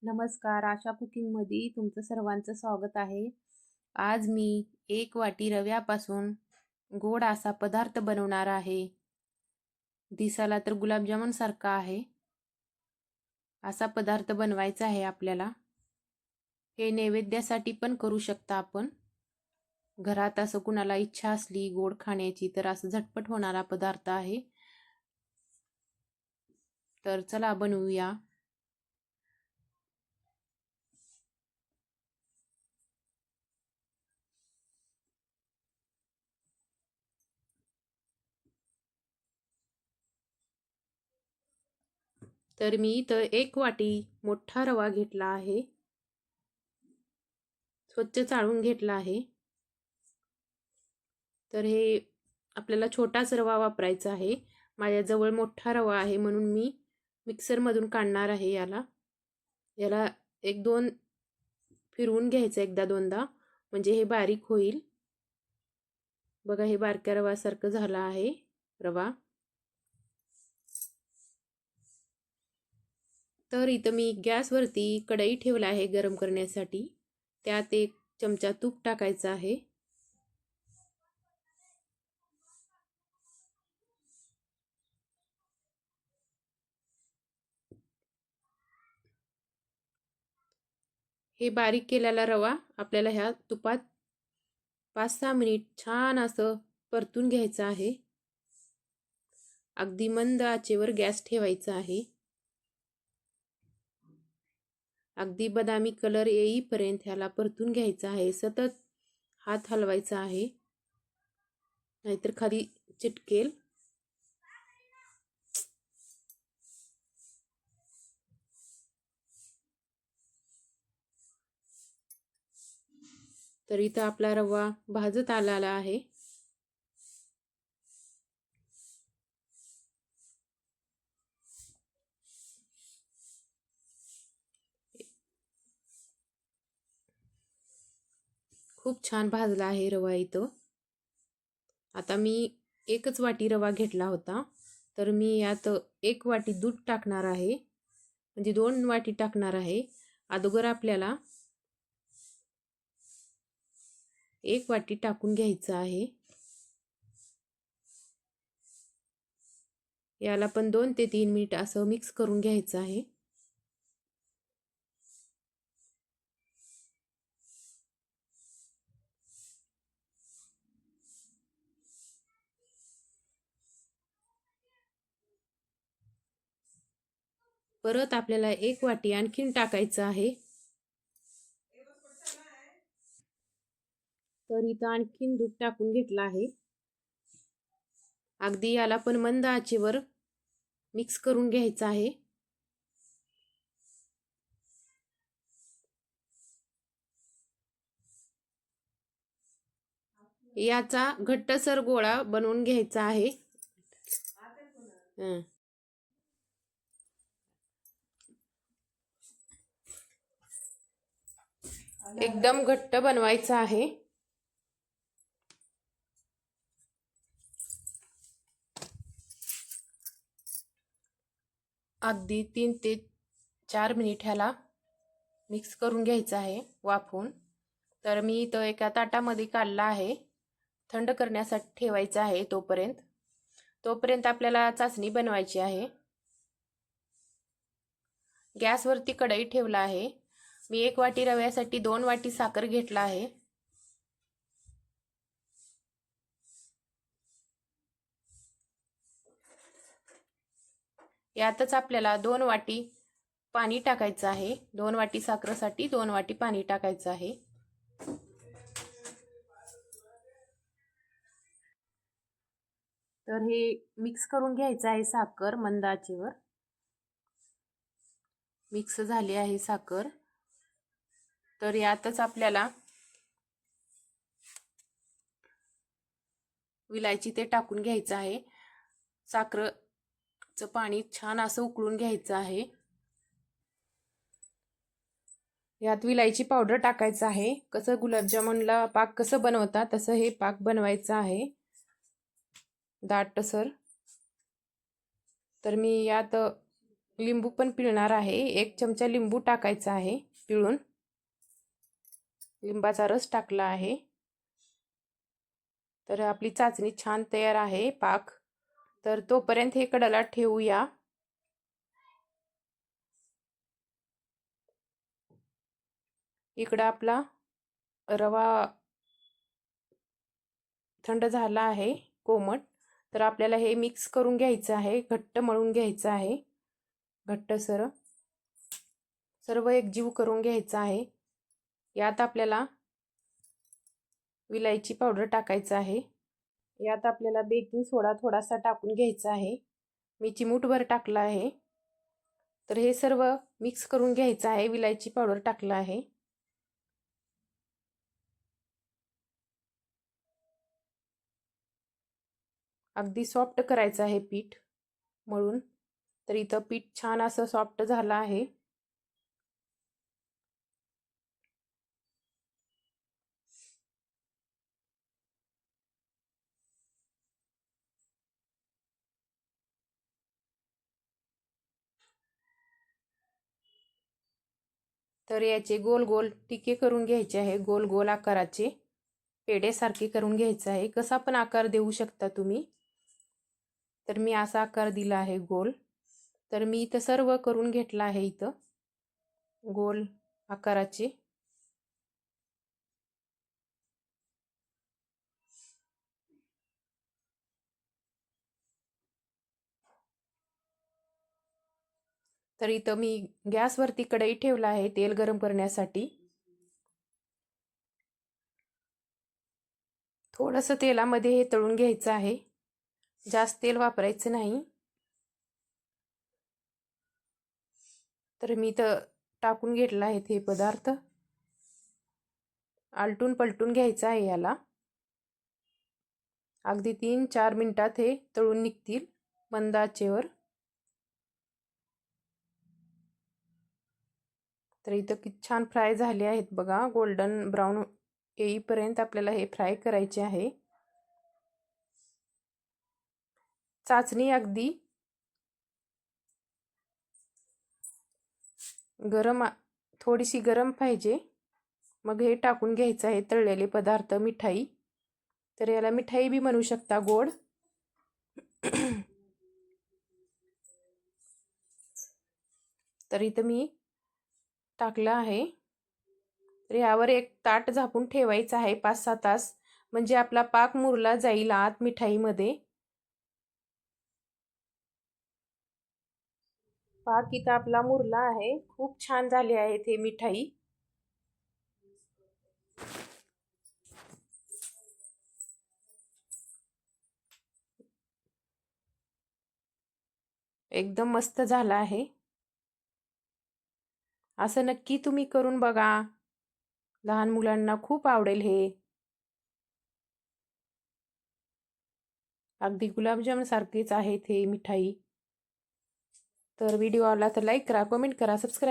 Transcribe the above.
नमस्कार, आशा कुकिंगमध्ये तुमचं सर्वांचं स्वागत आहे. आज मी 1 वाटी रव्यापासून गोड असा पदार्थ बनवणार आहे. दिसायला तर गुलाबजामुन सारखा आहे. असा पदार्थ बनवायचा आहे आपल्याला. हे नैवेद्यासाठी पण करू शकता आपण. घरात असं कुणाला इच्छा असली गोड खाण्याची तर असं झटपट होणारा पदार्थ आहे. तर चला बनवूया. तर मी इथं 1 वाटी मोठा रवा घेतला आहे. स्वच्छ चाळून घेतला आहे. तर हे आपल्याला छोटाच रवा वापरायचा आहे. माझ्याजवळ मोठा रवा आहे म्हणून मी मिक्सरमधून काढणार आहे याला. याला 1-2 फिरवून घ्यायचं एकदा दोनदा, म्हणजे हे बारीक होईल. बघा, हे बारक्या रवासारखं झालं आहे रवा. तर इथं मी गॅसवरती कढई ठेवला आहे गरम करण्यासाठी. त्यात 1 चमचा तूप टाकायचं आहे. हे बारीक केलेला रवा आपल्याला ह्या तुपात 5-6 मिनिट छान असं परतून घ्यायचं आहे. अगदी मंद आचेवर गॅस ठेवायचा आहे. अगदी बदामी कलर येईपर्यंत ह्याला परतून घ्यायचा आहे. सतत हात हलवायचा आहे, नाहीतर खाली चिटकेल. तर इथं आपला रवा भाजत आलेला आहे. खूप छान भाजला आहे रवा इथं. आता मी 1च वाटी रवा घेतला होता, तर मी यात 1 वाटी दूध टाकणार आहे, म्हणजे 2 वाटी टाकणार आहे. अगोदर आपल्याला 1 वाटी टाकून घ्यायचं आहे. याला पण 2 ते 3 मिनिट असं मिक्स करून घ्यायचं आहे. परत आपल्याला 1 वाटी आणखीन टाकायचं आहे. तर इथं आणखीन दूध टाकून घेतलं आहे. अगदी याला पण मंद आचेवर मिक्स करून घ्यायचं आहे. याचा घट्टसर गोळा बनवून घ्यायचा आहे. एकदम घट्ट बनवायचा आहे. अगदी 3 ते 4 मिनिट ह्याला मिक्स करून घ्यायचं आहे वाफवून. तर मी इथं एका ताटामध्ये काढला आहे. थंड करण्यासाठी ठेवायचं आहे. तोपर्यंत आपल्याला चाचणी बनवायची आहे. गॅसवरती कढई ठेवला आहे. मी 1 वाटी रव्यासाठी 2 वाटी साखर घेतला आहे. यातच आपल्याला 2 वाटी पाणी टाकायचं आहे. 2 वाटी साखरेसाठी 2 वाटी पाणी टाकायचं आहे. तर हे मिक्स करून घ्यायचं आहे. साखर मंद आचेवर मिक्स झाली आहे साखर. तर यातच आपल्याला विलायची ते टाकून घ्यायचं आहे. साखरेचं पाणी छान असं उकळून घ्यायचं आहे. यात विलायची पावडर टाकायचं आहे. कसं गुलाबजामुनला पाक कसं बनवतात तसं हे पाक बनवायचं आहे, दाटसर. तर मी यात लिंबू पण पिळणार आहे. 1 चमचा लिंबू टाकायचा आहे पिळून. लिंबाचा रस टाकला आहे. तर आपली चाचणी छान तयार आहे पाक. तर तोपर्यंत हे कडाला ठेवूया. इकडं आपला रवा थंड झाला आहे कोमट. तर आपल्याला हे मिक्स करून घ्यायचं आहे, घट्ट मळून घ्यायचं आहे. घट्ट सर्व एकजीव करून घ्यायचं आहे. यात आपल्याला विलायची पावडर टाकायचं आहे. यात आपल्याला बेकिंग सोडा थोडासा टाकून घ्यायचा आहे. मी चिमूटभर टाकला आहे. तर हे सर्व मिक्स करून घ्यायचं आहे. विलायची पावडर टाकला आहे. अगदी सॉफ्ट करायचं आहे पीठ मळून. तर इथं पीठ छान असं सॉफ्ट झालं आहे. तर याचे गोल गोल टिके करून घ्यायचे आहे. गोल गोल आकाराचे पेढ्यासारखे करून घ्यायचं आहे. कसा पण आकार देऊ शकता तुम्ही. तर मी असा आकार दिला आहे गोल. तर मी इथं सर्व करून घेतला आहे इथं गोल आकाराचे. तर इथं मी गॅसवरती कढई ठेवला आहे तेल गरम करण्यासाठी. थोडंसं तेलामध्ये हे तळून घ्यायचं आहे. जास्त तेल वापरायचं नाही. तर मी इथं टाकून घेतला आहे हे पदार्थ. आलटून पलटून घ्यायचं आहे याला. अगदी 3-4 मिनिटात हे तळून निघतील मंद आचेवर. तर इथं किती छान फ्राय झाले आहेत बघा. गोल्डन ब्राऊन येईपर्यंत आपल्याला हे फ्राय करायचे आहे. चाचणी अगदी गरम थोडीशी गरम पाहिजे. मग हे टाकून घ्यायचं आहे तळलेले पदार्थ. मिठाई, तर याला मिठाई बी म्हणू शकता गोड. तर इथं मी टाकलं आहे. तर यावर एक ताट झाकून ठेवायचं आहे 5-6 तास. म्हणजे आपला पाक मुरला जाईल आत मिठाईमध्ये. पाक इथं आपला मुरला आहे. खूप छान झाली आहे ते मिठाई. एकदम मस्त झाला आहे. असं नक्की तुम्ही करून बघा. लहान मुलांना खूप आवडेल हे. अगदी गुलाबजाम सारखेच आहे हे मिठाई. तर व्हिडिओ आवडला तर लाईक करा, कमेंट करा, सबस्क्राईब